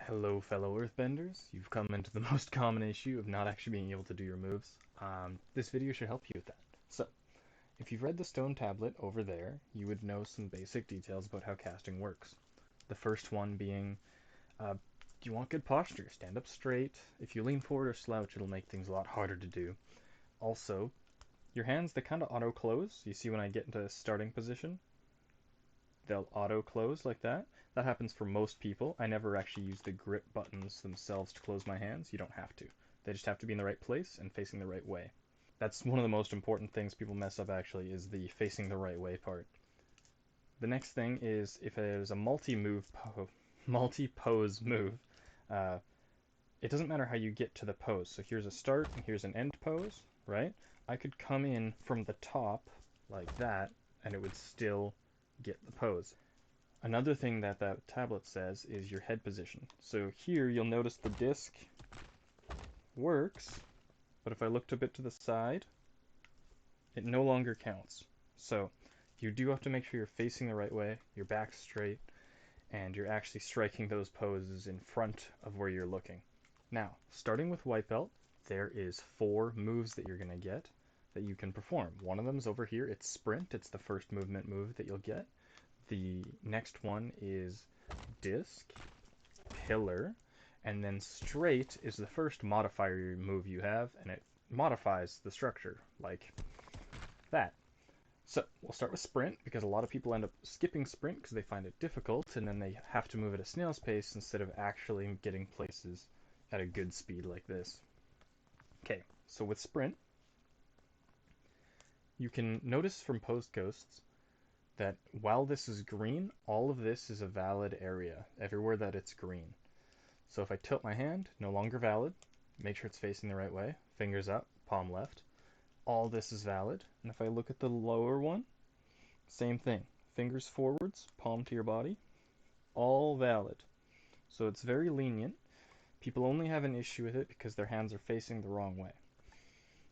Hello, fellow Earthbenders. You've come into the most common issue of not actually being able to do your moves. This video should help you with that. So, if you've read the stone tablet over there, you would know some basic details about how casting works. The first one being, you want good posture. Stand up straight. If you lean forward or slouch, it'll make things a lot harder to do. Also, your hands, they kind of auto-close. You see when I get into starting position? They'll auto-close like that. That happens for most people. I never actually use the grip buttons themselves to close my hands. You don't have to. They just have to be in the right place and facing the right way. That's one of the most important things people mess up actually, is the facing the right way part. The next thing is if there's a multi-pose move, uh, it doesn't matter how you get to the pose. So here's a start and here's an end pose, right? I could come in from the top like that and it would still get the pose. Another thing that tablet says is your head position. So here you'll notice the disc works, but if I looked a bit to the side, it no longer counts. So you do have to make sure you're facing the right way, your back's straight, and you're actually striking those poses in front of where you're looking. Now, starting with white belt, there is 4 moves that you're going to get that you can perform. One of them is over here. It's sprint. It's the first movement move that you'll get. The next one is disc, pillar, and then straight is the first modifier move you have, and it modifies the structure, like that. So we'll start with sprint, because a lot of people end up skipping sprint because they find it difficult, and then they have to move at a snail's pace instead of actually getting places at a good speed like this. Okay, so with sprint, you can notice from post ghosts that while this is green, all of this is a valid area, everywhere that it's green. So if I tilt my hand, no longer valid, make sure it's facing the right way, fingers up, palm left, all this is valid. And if I look at the lower one, same thing, fingers forwards, palm to your body, all valid. So it's very lenient. People only have an issue with it because their hands are facing the wrong way.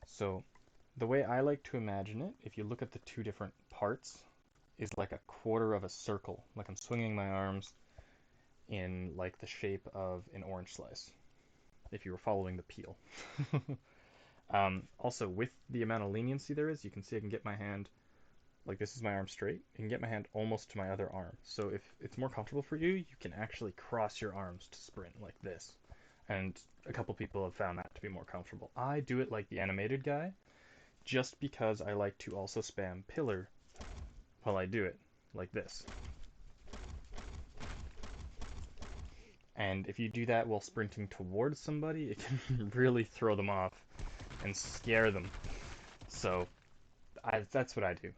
So the way I like to imagine it, if you look at the 2 different parts, is like a quarter of a circle, like I'm swinging my arms in like the shape of an orange slice, if you were following the peel. Also, with the amount of leniency there is, you can see I can get my hand, like this is my arm straight, you can get my hand almost to my other arm. So if it's more comfortable for you, you can actually cross your arms to sprint like this. And a couple people have found that to be more comfortable. I do it like the animated guy, just because I like to also spam pillar while I do it, like this. And if you do that while sprinting towards somebody, it can really throw them off and scare them. So that's what I do.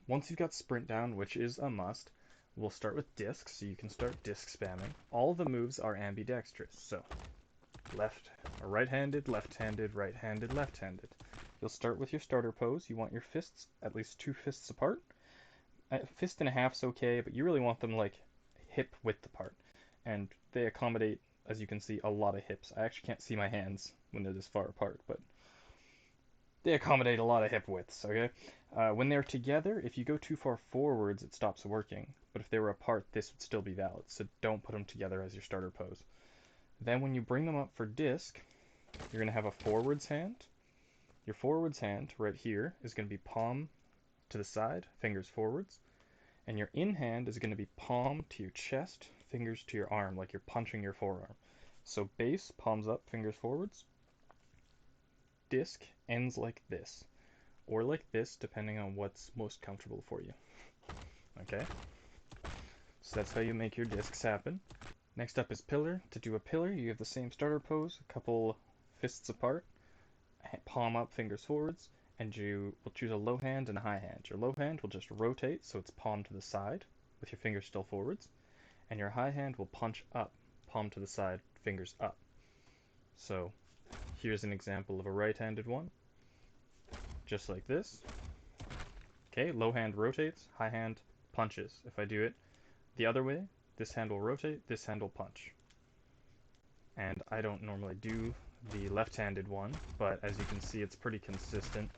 Once you've got sprint down, which is a must, we'll start with disc, so you can start disc spamming. All the moves are ambidextrous, so right-handed, left-handed, right-handed, left-handed. You'll start with your starter pose. You want your fists at least 2 fists apart. A fist and a half's okay, but you really want them like hip width apart. And they accommodate, as you can see, a lot of hips. I actually can't see my hands when they're this far apart, but they accommodate a lot of hip widths, okay? When they're together, if you go too far forwards, it stops working. But if they were apart, this would still be valid, so don't put them together as your starter pose. Then when you bring them up for disc, you're going to have a forwards hand. Your forwards hand, right here, is going to be palm to the side, fingers forwards. And your in hand is going to be palm to your chest, fingers to your arm, like you're punching your forearm. So base, palms up, fingers forwards. Disc ends like this, or like this, depending on what's most comfortable for you. Okay? So that's how you make your discs happen. Next up is pillar. To do a pillar, you have the same starter pose, a couple fists apart, palm up, fingers forwards, and you will choose a low hand and a high hand. Your low hand will just rotate, so it's palm to the side, with your fingers still forwards, and your high hand will punch up, palm to the side, fingers up. So here's an example of a right-handed one, just like this. Okay, low hand rotates, high hand punches. If I do it the other way, this hand will rotate, this hand will punch. And I don't normally do the left-handed one, but as you can see, it's pretty consistent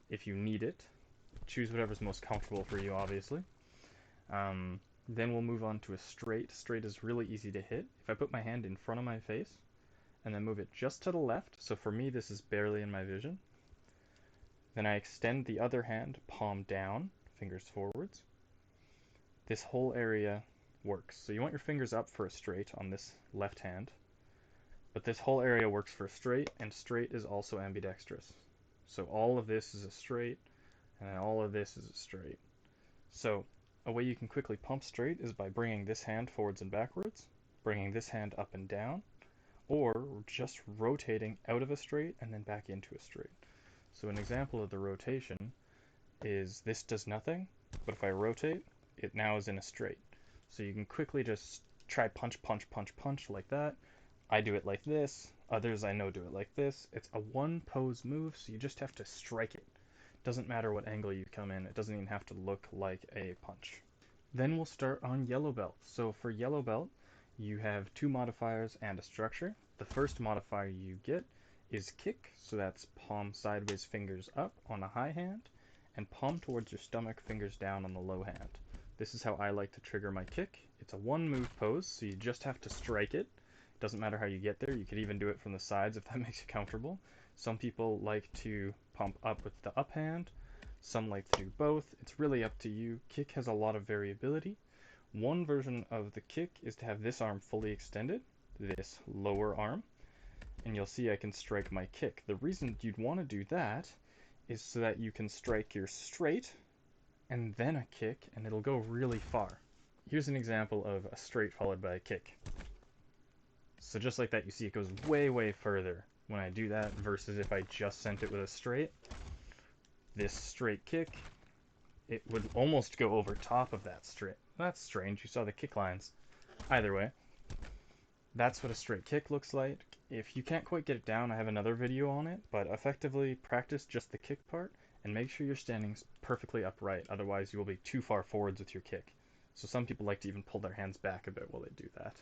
if you need it. Choose whatever's most comfortable for you, obviously. Then we'll move on to a straight. Straight is really easy to hit. If I put my hand in front of my face and then move it just to the left, so for me this is barely in my vision, then I extend the other hand, palm down, fingers forwards. This whole area works. So you want your fingers up for a straight on this left hand, but this whole area works for a straight, and straight is also ambidextrous. So all of this is a straight, and then all of this is a straight. So a way you can quickly pump straight is by bringing this hand forwards and backwards, bringing this hand up and down, or just rotating out of a straight and then back into a straight. So an example of the rotation is this does nothing, but if I rotate, it now is in a straight. So you can quickly just try punch, punch, punch, punch like that. I do it like this. Others I know do it like this. It's a one pose move, so you just have to strike it. Doesn't matter what angle you come in. It doesn't even have to look like a punch. Then we'll start on yellow belt. So for yellow belt, you have two modifiers and a structure. The first modifier you get is kick, so that's palm sideways, fingers up on a high hand, and palm towards your stomach, fingers down on the low hand. This is how I like to trigger my kick. It's a one move pose, so you just have to strike it. Doesn't matter how you get there. You could even do it from the sides if that makes you comfortable. Some people like to pump up with the up hand. Some like to do both. It's really up to you. Kick has a lot of variability. One version of the kick is to have this arm fully extended, this lower arm, and you'll see I can strike my kick. The reason you'd want to do that is so that you can strike your straight and then a kick, and it'll go really far. Here's an example of a straight followed by a kick. So just like that, you see it goes way, way further when I do that versus if I just sent it with a straight. This straight kick, it would almost go over top of that straight. That's strange, you saw the kick lines. Either way, that's what a straight kick looks like. If you can't quite get it down, I have another video on it, but effectively practice just the kick part and make sure you're standing perfectly upright, otherwise you will be too far forwards with your kick. So some people like to even pull their hands back a bit while they do that.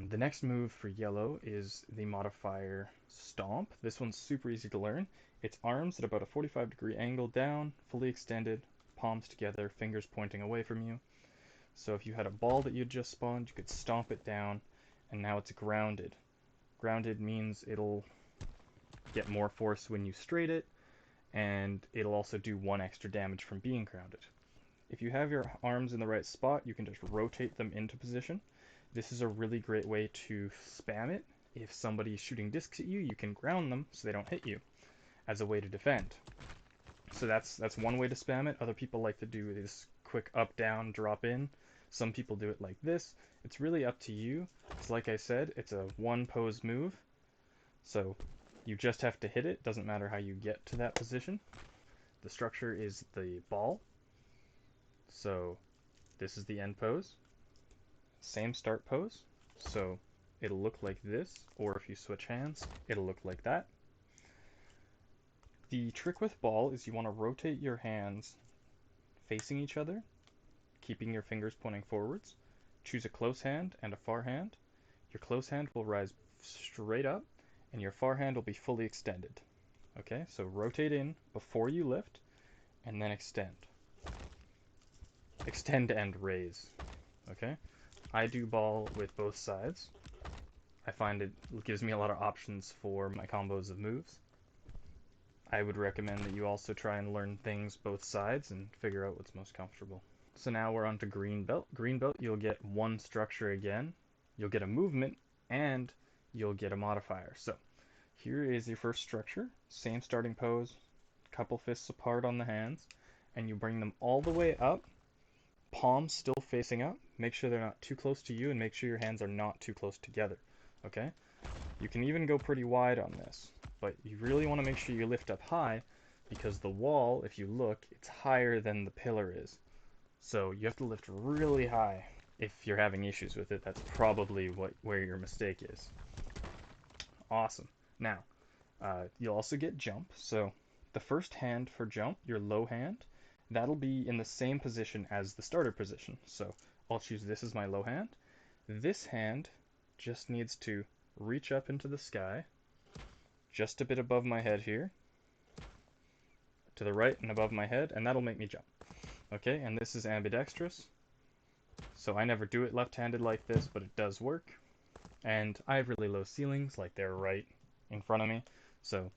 The next move for yellow is the modifier Stomp. This one's super easy to learn. It's arms at about a 45-degree angle down, fully extended, palms together, fingers pointing away from you. So if you had a ball that you just spawned, you could stomp it down, and now it's grounded. Grounded means it'll get more force when you straight it, and it'll also do one extra damage from being grounded. If you have your arms in the right spot, you can just rotate them into position. This is a really great way to spam it. If somebody's shooting discs at you, you can ground them so they don't hit you as a way to defend. So that's one way to spam it. Other people like to do this quick up, down, drop in. Some people do it like this. It's really up to you. It's like I said, it's a one pose move. So you just have to hit it. Doesn't matter how you get to that position. The structure is the ball. So this is the end pose. Same start pose, so it'll look like this, or if you switch hands, it'll look like that. The trick with ball is you want to rotate your hands facing each other, keeping your fingers pointing forwards. Choose a close hand and a far hand. Your close hand will rise straight up, and your far hand will be fully extended. Okay, so rotate in before you lift, and then extend. Extend and raise. Okay? I do ball with both sides. I find it gives me a lot of options for my combos of moves. I would recommend that you also try and learn things both sides and figure out what's most comfortable. So now we're on to green belt. Green belt, you'll get one structure again, you'll get a movement, and you'll get a modifier. So here is your first structure, same starting pose, couple fists apart on the hands, and you bring them all the way up, palms still facing up. Make sure they're not too close to you, and make sure your hands are not too close together. Okay? You can even go pretty wide on this, but you really want to make sure you lift up high, because the wall, if you look, it's higher than the pillar is. So you have to lift really high. If you're having issues with it, that's probably where your mistake is. Awesome. Now, you'll also get jump. So the first hand for jump, your low hand, that'll be in the same position as the starter position. So I'll choose this as my low hand. This hand just needs to reach up into the sky, just a bit above my head here, to the right and above my head, and that'll make me jump. Okay, and this is ambidextrous. So I never do it left-handed like this, but it does work. And I have really low ceilings, like they're right in front of me, so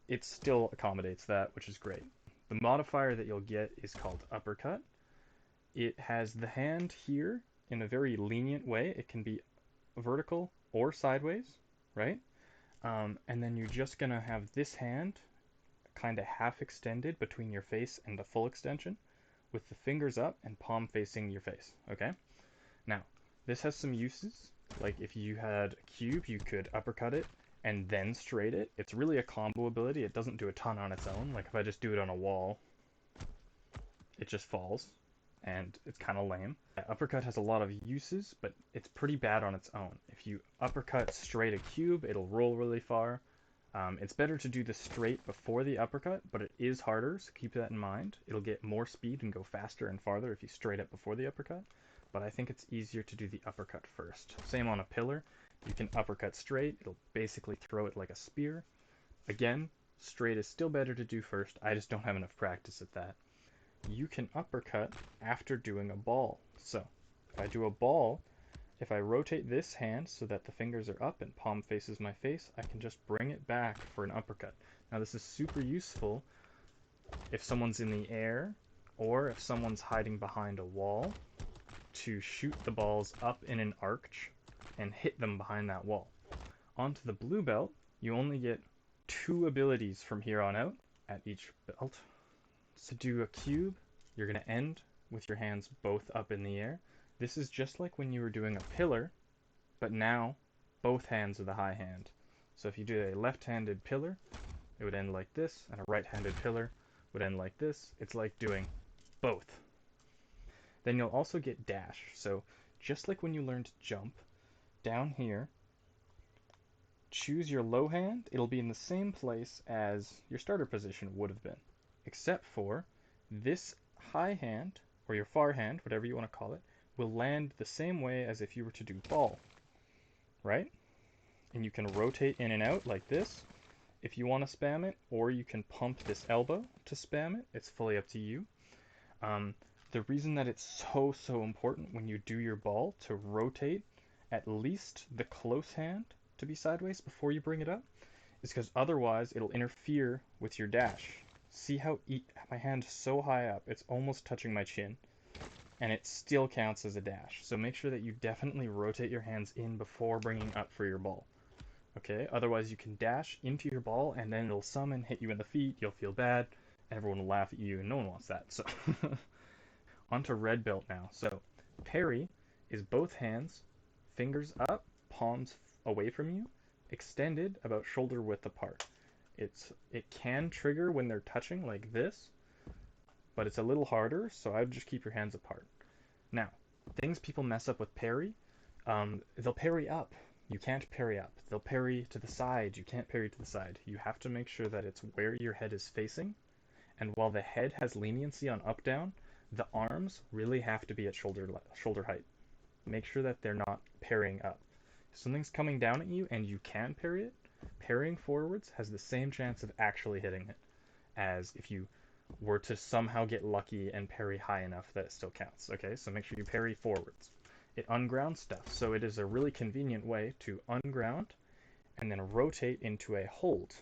it still accommodates that, which is great. The modifier that you'll get is called Uppercut. It has the hand here in a very lenient way. It can be vertical or sideways, right? And then you're just gonna have this hand kind of half extended between your face and the full extension, with the fingers up and palm facing your face, okay? Now, this has some uses. Like if you had a cube, you could uppercut it and then straight it. It's really a combo ability. It doesn't do a ton on its own. Like if I just do it on a wall, it just falls, and it's kind of lame. Uppercut has a lot of uses, but it's pretty bad on its own. If you uppercut straight a cube, it'll roll really far. It's better to do the straight before the uppercut, but it is harder, so keep that in mind. It'll get more speed and go faster and farther if you straight it before the uppercut, but I think it's easier to do the uppercut first. Same on a pillar. You can uppercut straight. It'll basically throw it like a spear. Again, straight is still better to do first. I just don't have enough practice at that. You can uppercut after doing a ball. So if I do a ball, if I rotate this hand so that the fingers are up and palm faces my face, I can just bring it back for an uppercut. Now this is super useful if someone's in the air or if someone's hiding behind a wall, to shoot the balls up in an arch and hit them behind that wall. Onto the blue belt, you only get 2 abilities from here on out at each belt. To do a cube, you're going to end with your hands both up in the air. This is just like when you were doing a pillar, but now both hands are the high hand. So if you do a left-handed pillar, it would end like this, and a right-handed pillar would end like this. It's like doing both. Then you'll also get dash. So just like when you learned to jump, down here, choose your low hand. It'll be in the same place as your starter position would have been, except for this high hand, or your far hand, whatever you want to call it, will land the same way as if you were to do ball, right? And you can rotate in and out like this if you want to spam it, or you can pump this elbow to spam it. It's fully up to you. The reason that it's so important when you do your ball to rotate at least the close hand to be sideways before you bring it up is because otherwise it'll interfere with your dash. See how my hand is so high up, it's almost touching my chin, and it still counts as a dash. So make sure that you definitely rotate your hands in before bringing up for your ball. Okay, otherwise you can dash into your ball and then it'll summon, hit you in the feet, you'll feel bad, everyone will laugh at you, and no one wants that. So onto red belt now. So parry is both hands, fingers up, palms away from you, extended about shoulder width apart. It can trigger when they're touching like this, but it's a little harder, so I would just keep your hands apart. Now, things people mess up with parry, they'll parry up. You can't parry up. They'll parry to the side. You can't parry to the side. You have to make sure that it's where your head is facing, and while the head has leniency on up-down, the arms really have to be at shoulder height. Make sure that they're not parrying up. If something's coming down at you and you can parry it, parrying forwards has the same chance of actually hitting it as if you were to somehow get lucky and parry high enough that it still counts. Okay, so make sure you parry forwards. It ungrounds stuff, so it is a really convenient way to unground and then rotate into a hold.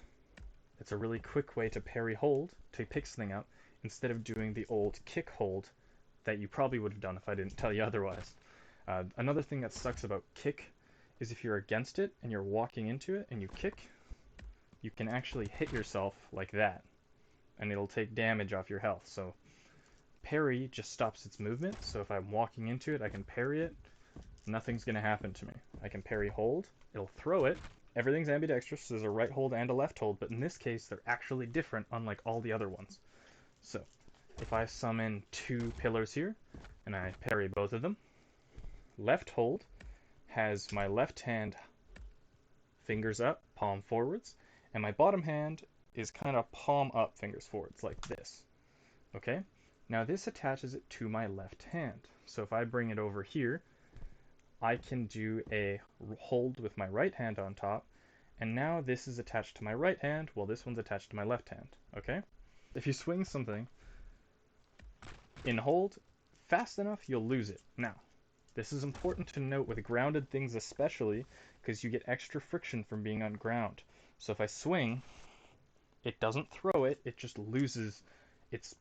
It's a really quick way to parry hold, to pick something up, instead of doing the old kick hold that you probably would have done if I didn't tell you otherwise. Another thing that sucks about kick is if you're against it and you're walking into it and you kick, you can actually hit yourself like that, and it'll take damage off your health. So parry just stops its movement, so if I'm walking into it, I can parry it, nothing's going to happen to me. I can parry hold, it'll throw it, everything's ambidextrous, so there's a right hold and a left hold, but in this case, they're actually different, unlike all the other ones. So if I summon 2 pillars here, and I parry both of them, left hold has my left hand fingers up, palm forwards, and my bottom hand is kind of palm up, fingers forwards, like this. Okay? Now this attaches it to my left hand. So if I bring it over here, I can do a hold with my right hand on top, and now this is attached to my right hand, while this one's attached to my left hand. Okay? If you swing something in hold, fast enough, you'll lose it. Now, this is important to note with grounded things especially, because you get extra friction from being on ground. So if I swing, it doesn't throw it, it just loses its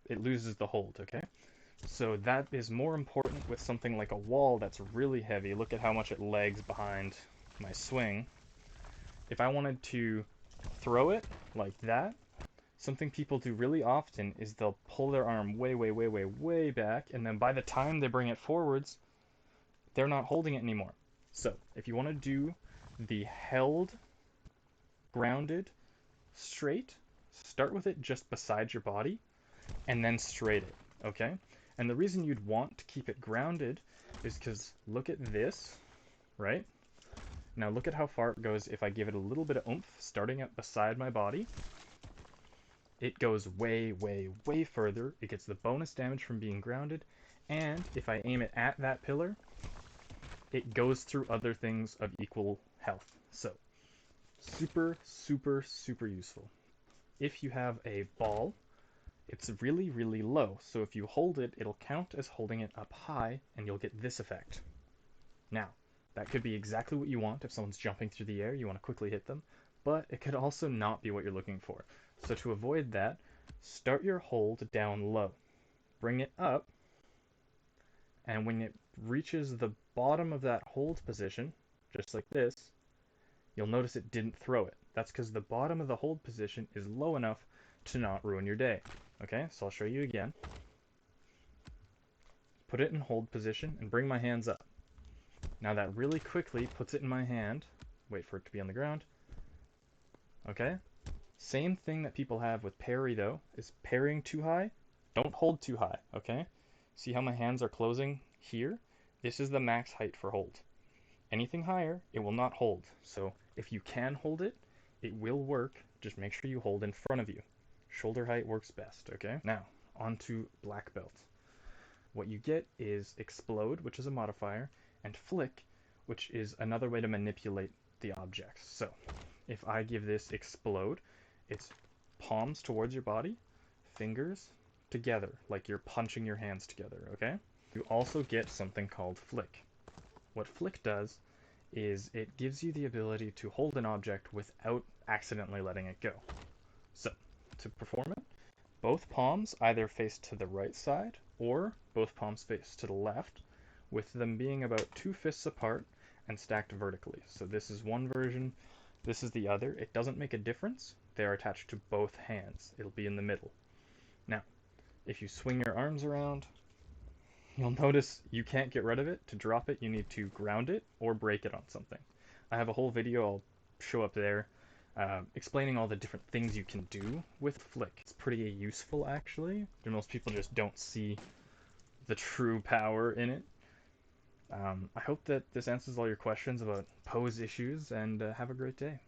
it loses the hold, okay? So that is more important with something like a wall that's really heavy. Look at how much it lags behind my swing. If I wanted to throw it like that, something people do really often is they'll pull their arm way, way, way, way, way back, and then by the time they bring it forwards, they're not holding it anymore. So if you want to do the held, grounded, straight, start with it just beside your body, and then straight it, okay? And the reason you'd want to keep it grounded is because look at this, right? Now look at how far it goes if I give it a little bit of oomph, starting at beside my body. It goes way, way, way further. It gets the bonus damage from being grounded, and if I aim it at that pillar, it goes through other things of equal health. So, super, super, super useful. If you have a ball, it's really, really low, so if you hold it, it'll count as holding it up high, and you'll get this effect. Now, that could be exactly what you want if someone's jumping through the air, you want to quickly hit them, but it could also not be what you're looking for. So to avoid that, start your hold down low. Bring it up, and when it reaches the bottom of that hold position, just like this, you'll notice it didn't throw it. That's because the bottom of the hold position is low enough to not ruin your day. Okay, so I'll show you again. Put it in hold position and bring my hands up. Now that really quickly puts it in my hand. Wait for it to be on the ground. Okay? Same thing that people have with parry though, is parrying too high. Don't hold too high, okay? See how my hands are closing here? This is the max height for hold. Anything higher, it will not hold. So if you can hold it, it will work. Just make sure you hold in front of you. Shoulder height works best, okay? Now, on to black belt. What you get is explode, which is a modifier, and flick, which is another way to manipulate the objects. So, if I give this explode, it's palms towards your body, fingers together, like you're punching your hands together, okay? You also get something called flick. What flick does is it gives you the ability to hold an object without accidentally letting it go. So, to perform it, both palms either face to the right side or both palms face to the left, with them being about 2 fists apart and stacked vertically. So this is one version, this is the other. It doesn't make a difference. They are attached to both hands. It'll be in the middle. Now, if you swing your arms around, you'll notice you can't get rid of it. To drop it, you need to ground it or break it on something. I have a whole video I'll show up there explaining all the different things you can do with flick. It's pretty useful actually. Most people just don't see the true power in it. I hope that this answers all your questions about pose issues, and have a great day.